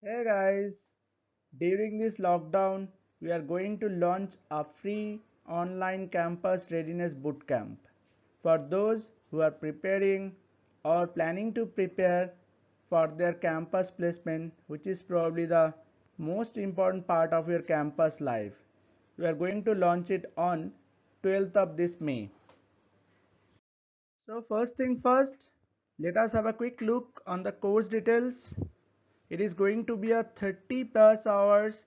Hey guys, during this lockdown, we are going to launch a free online campus readiness bootcamp for those who are preparing or planning to prepare for their campus placement, which is probably the most important part of your campus life. We are going to launch it on 12th of this May. So first thing first, let us have a quick look on the course details. It is going to be a 30 plus hours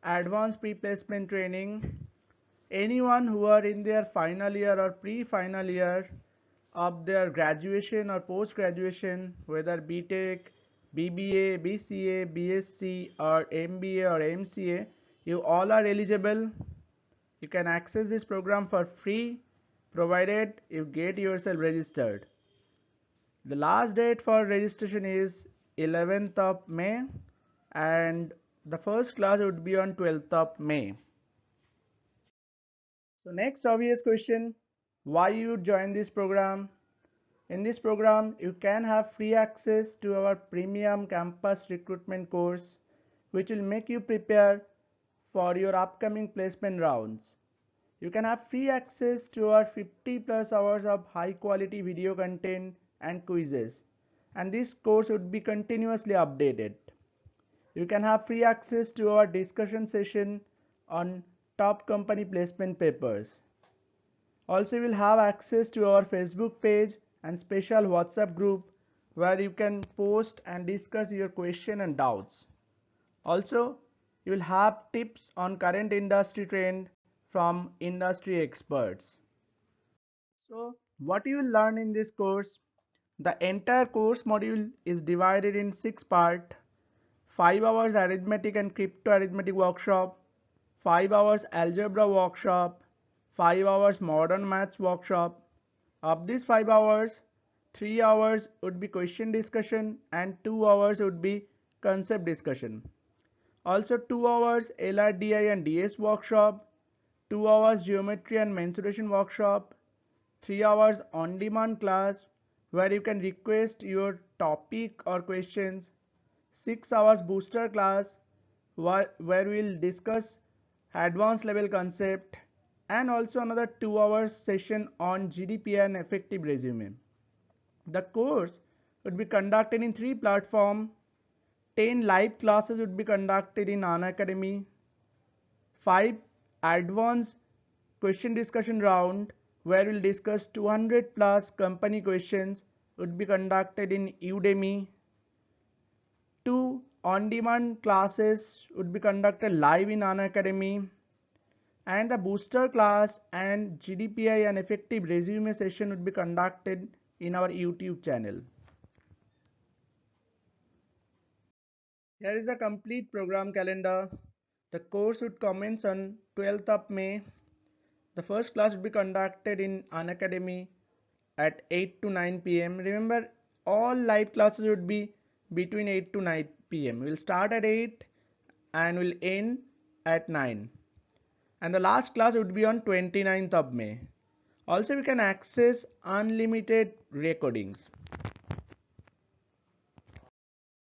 advanced pre-placement training. Anyone who are in their final year or pre-final year of their graduation or post-graduation, whether BTech, BBA, BCA, BSc or MBA or MCA, you all are eligible. You can access this program for free provided you get yourself registered. The last date for registration is 11th of May and the first class would be on 12th of May. So next obvious question, why you join this program? In this program, you can have free access to our premium campus recruitment course, which will make you prepare for your upcoming placement rounds. You can have free access to our 50 plus hours of high quality video content and quizzes, and this course would be continuously updated. You can have free access to our discussion session on top company placement papers. Also, you will have access to our Facebook page and special WhatsApp group where you can post and discuss your question and doubts. Also, you will have tips on current industry trend from industry experts. So, what you will learn in this course? The entire course module is divided in 6 parts: 5 hours arithmetic and crypto arithmetic workshop, 5 hours algebra workshop, 5 hours modern maths workshop. Of these 5 hours, 3 hours would be question discussion and 2 hours would be concept discussion. Also 2 hours LRDI and DS workshop, 2 hours geometry and mensuration workshop, 3 hours on demand class where you can request your topic or questions, 6 hours booster class where we'll discuss advanced level concept, and also another 2 hours session on GDPR and effective resume. The course would be conducted in 3 platforms. 10 live classes would be conducted in Unacademy, 5 advanced question discussion round where we'll discuss 200 plus company questions would be conducted in Udemy, 2 on-demand classes would be conducted live in Unacademy, and the booster class and GDPI and effective resume session would be conducted in our YouTube channel. Here is the complete program calendar. The course would commence on 12th of May. The first class would be conducted in Unacademy at 8 to 9 pm. Remember, all live classes would be between 8 to 9 pm. We'll start at 8 and we'll end at 9. And the last class would be on 29th of May. Also, we can access unlimited recordings.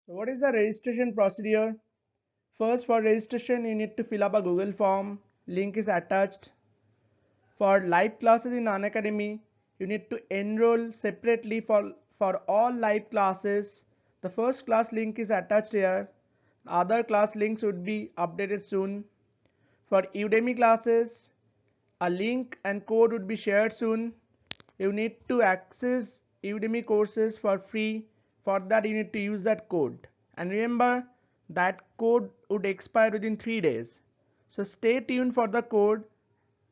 So what is the registration procedure? First, for registration, you need to fill up a Google form. Link is attached. For live classes in Unacademy, you need to enroll separately for all live classes. The first class link is attached here. Other class links would be updated soon. For Udemy classes, a link and code would be shared soon. You need to access Udemy courses for free. For that, you need to use that code. And remember, that code would expire within 3 days. So stay tuned for the code.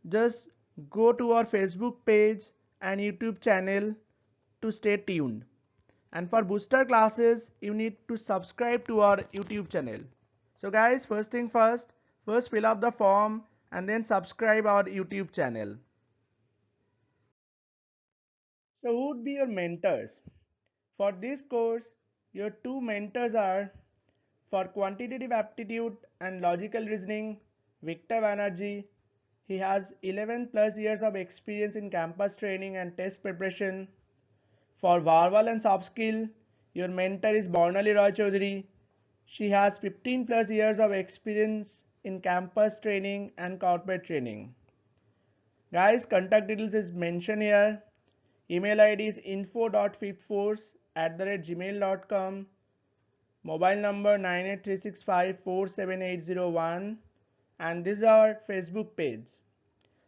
Just go to our Facebook page and YouTube channel to stay tuned. And for booster classes, you need to subscribe to our YouTube channel. So guys, first thing first fill up the form and then subscribe our YouTube channel. So who would be your mentors? For this course, your two mentors are, for quantitative aptitude and logical reasoning, Victor Banerjee. He has 11 plus years of experience in campus training and test preparation. For verbal and soft skill, your mentor is Barnali Roy Chaudhary. She has 15 plus years of experience in campus training and corporate training. Guys, contact details is mentioned here. Email ID is info.fifthforce@gmail.com. Mobile number 98365478001, and this is our Facebook page.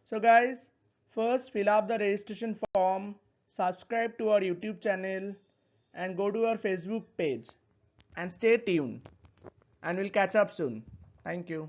So guys, first fill up the registration form, subscribe to our YouTube channel, and go to our Facebook page, and stay tuned, and we'll catch up soon. Thank you.